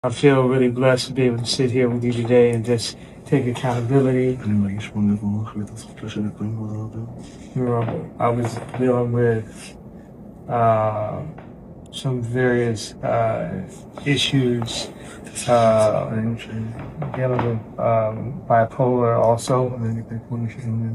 I feel really blessed to be able to sit here with you today and just take accountability. I was dealing with uh, some various issues, dealing with bipolar also.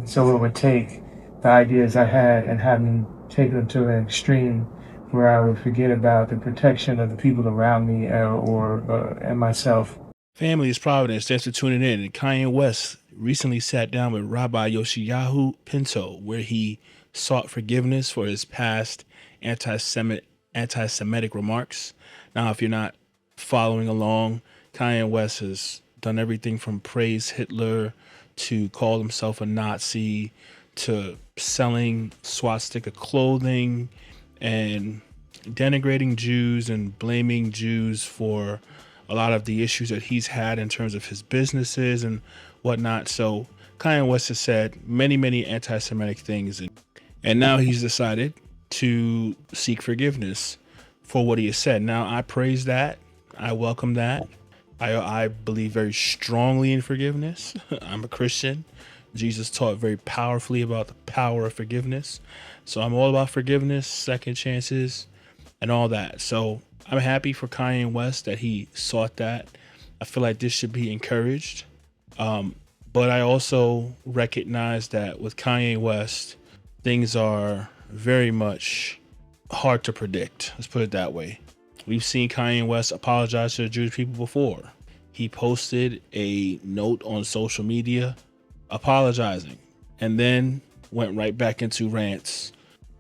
So it would take the ideas I had and have me take them to an extreme where I would forget about the protection of the people around me and myself. Family is Providence. Thanks for tuning in. And Kanye West recently sat down with Rabbi Yoshiyahu Pinto, where he sought forgiveness for his past anti-Semitic remarks. Now, if you're not following along, Kanye West has done everything from praise Hitler to call himself a Nazi to selling swastika clothing and denigrating Jews and blaming Jews for a lot of the issues that he's had in terms of his businesses and whatnot. So Kanye West has said many anti-Semitic things, and now he's decided to seek forgiveness for what he has said. Now, I praise that. I welcome that. I believe very strongly in forgiveness. I'm a Christian. Jesus taught very powerfully about the power of forgiveness. So I'm all about forgiveness, second chances, and all that. So I'm happy for Kanye West that he sought that. I feel like this should be encouraged. But I also recognize that with Kanye West, things are very much hard to predict. Let's put it that way. We've seen Kanye West apologize to the Jewish people before. He posted a note on social media apologizing and then went right back into rants.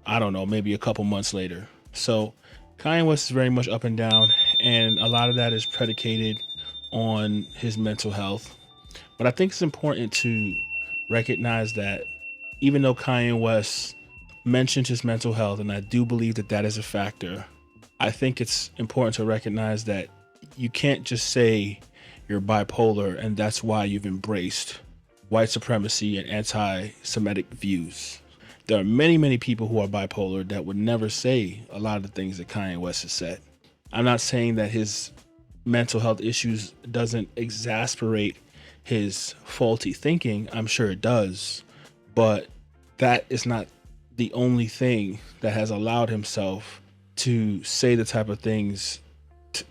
I don't know, maybe a couple months later. So Kanye West is very much up and down, and a lot of that is predicated on his mental health. But I think it's important to recognize that even though Kanye West mentioned his mental health, and I do believe that that is a factor, I think it's important to recognize that you can't just say you're bipolar and that's why you've embraced white supremacy and anti-Semitic views. There are many people who are bipolar that would never say a lot of the things that Kanye West has said. I'm not saying that his mental health issues doesn't exasperate his faulty thinking. I'm sure it does, but that is not the only thing that has allowed himself to say the type of things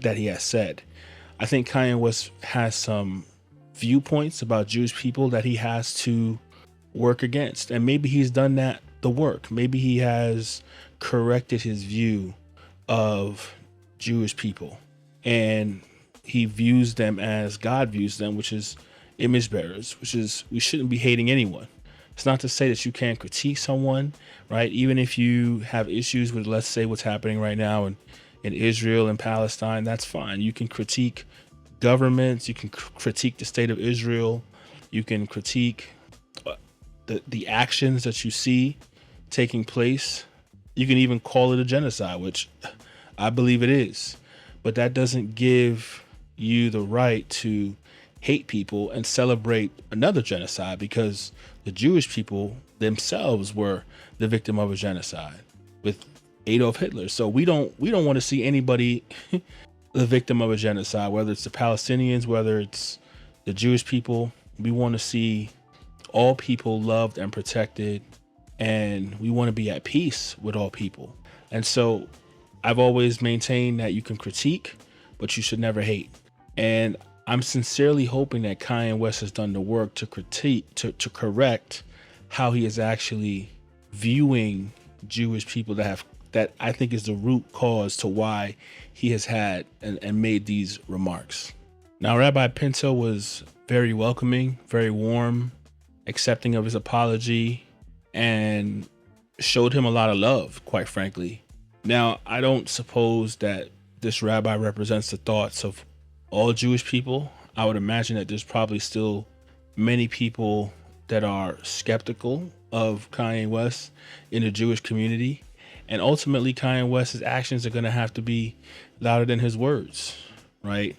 that he has said. I think Kanye West has some viewpoints about Jewish people that he has to work against, and maybe he's done the work. Maybe he has corrected his view of Jewish people, and he views them as God views them, which is image bearers, which is, we shouldn't be hating anyone. It's not to say that you can't critique someone, right? Even if you have issues with, let's say, what's happening right now in Israel and Palestine, that's fine. You can critique governments, you can critique the state of Israel, you can critique the actions that you see taking place. You can even call it a genocide, which I believe it is. But that doesn't give you the right to hate people and celebrate another genocide, because the Jewish people themselves were the victim of a genocide with Adolf Hitler. So we don't want to see anybody the victim of a genocide, whether it's the Palestinians, whether it's the Jewish people. We want to see all people loved and protected, and we want to be at peace with all people. And so I've always maintained that you can critique, but you should never hate. And I'm sincerely hoping that Kanye West has done the work to critique, to correct how he is actually viewing Jewish people that I think is the root cause to why he has had and made these remarks. Now, Rabbi Pinto was very welcoming, very warm, accepting of his apology, and showed him a lot of love, quite frankly. Now, I don't suppose that this rabbi represents the thoughts of all Jewish people. I would imagine that there's probably still many people that are skeptical of Kanye West in the Jewish community. And ultimately, Kanye West's actions are going to have to be louder than his words, right?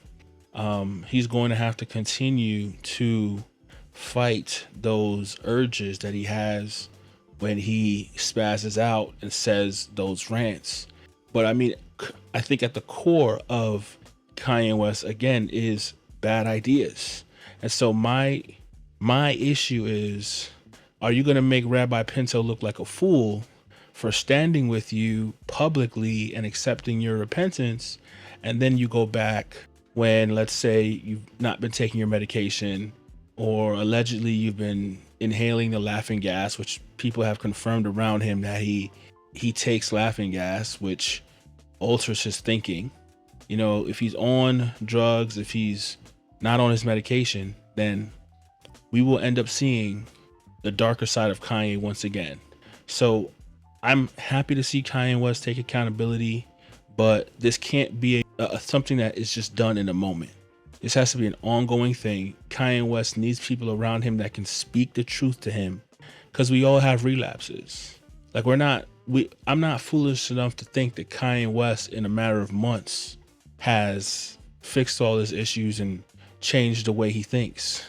He's going to have to continue to fight those urges that he has when he spazzes out and says those rants. But I mean, I think at the core of Kanye West again is bad ideas. And so my issue is, are you going to make Rabbi Pinto look like a fool for standing with you publicly and accepting your repentance, and then you go back when, let's say, you've not been taking your medication, or allegedly you've been inhaling the laughing gas, which people have confirmed around him that he takes laughing gas, which alters his thinking. You know, if he's on drugs, if he's not on his medication, then we will end up seeing the darker side of Kanye once again. So I'm happy to see Kanye West take accountability, but this can't be something that is just done in a moment. This has to be an ongoing thing. Kanye West needs people around him that can speak the truth to him, because we all have relapses. Like, I'm not foolish enough to think that Kanye West in a matter of months has fixed all his issues and changed the way he thinks.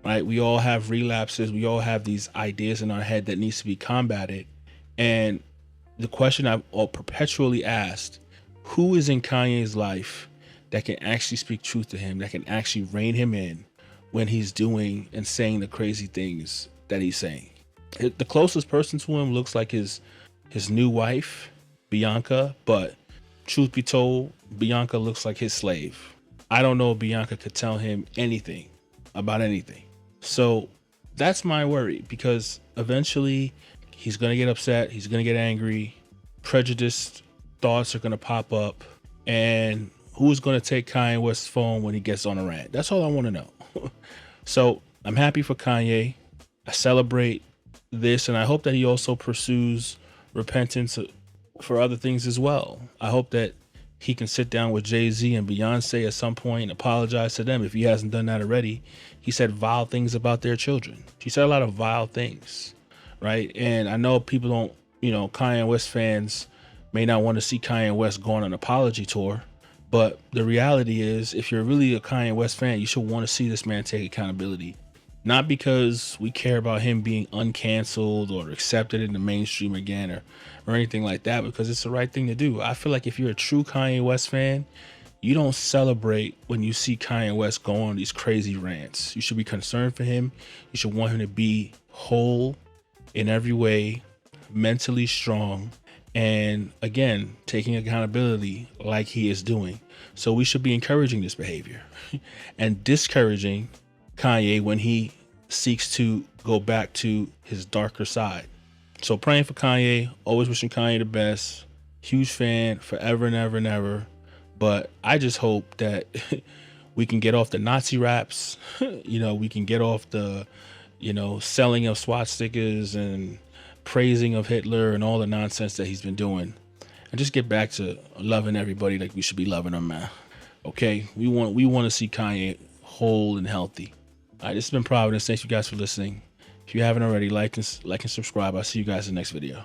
Right? We all have relapses. We all have these ideas in our head that needs to be combated. And the question I've perpetually asked, who is in Kanye's life that can actually speak truth to him, that can actually rein him in when he's doing and saying the crazy things that he's saying? The closest person to him looks like his new wife, Bianca, but truth be told, Bianca looks like his slave. I don't know if Bianca could tell him anything about anything. So that's my worry, because eventually he's going to get upset. He's going to get angry. Prejudiced thoughts are going to pop up. And who's going to take Kanye West's phone when he gets on a rant? That's all I want to know. So I'm happy for Kanye. I celebrate this, and I hope that he also pursues repentance for other things as well. I hope that he can sit down with Jay-Z and Beyonce at some point and apologize to them if he hasn't done that already. He said vile things about their children. He said a lot of vile things, right? And I know people don't, Kanye West fans may not want to see Kanye West go on an apology tour, but the reality is, if you're really a Kanye West fan, you should want to see this man take accountability. Not because we care about him being uncanceled or accepted in the mainstream again or anything like that, because it's the right thing to do. I feel like if you're a true Kanye West fan, you don't celebrate when you see Kanye West go on these crazy rants. You should be concerned for him. You should want him to be whole in every way, mentally strong, and again, taking accountability like he is doing. So we should be encouraging this behavior and discouraging Kanye when he seeks to go back to his darker side. So praying for Kanye, always wishing Kanye the best. Huge fan forever and ever and ever. But I just hope that we can get off the Nazi raps. We can get off the, selling of swastikas and praising of Hitler and all the nonsense that he's been doing. And just get back to loving everybody like we should be loving them, man. Okay? We want to see Kanye whole and healthy. All right, this has been Providence. Thanks you guys for listening. If you haven't already, like and subscribe. I'll see you guys in the next video.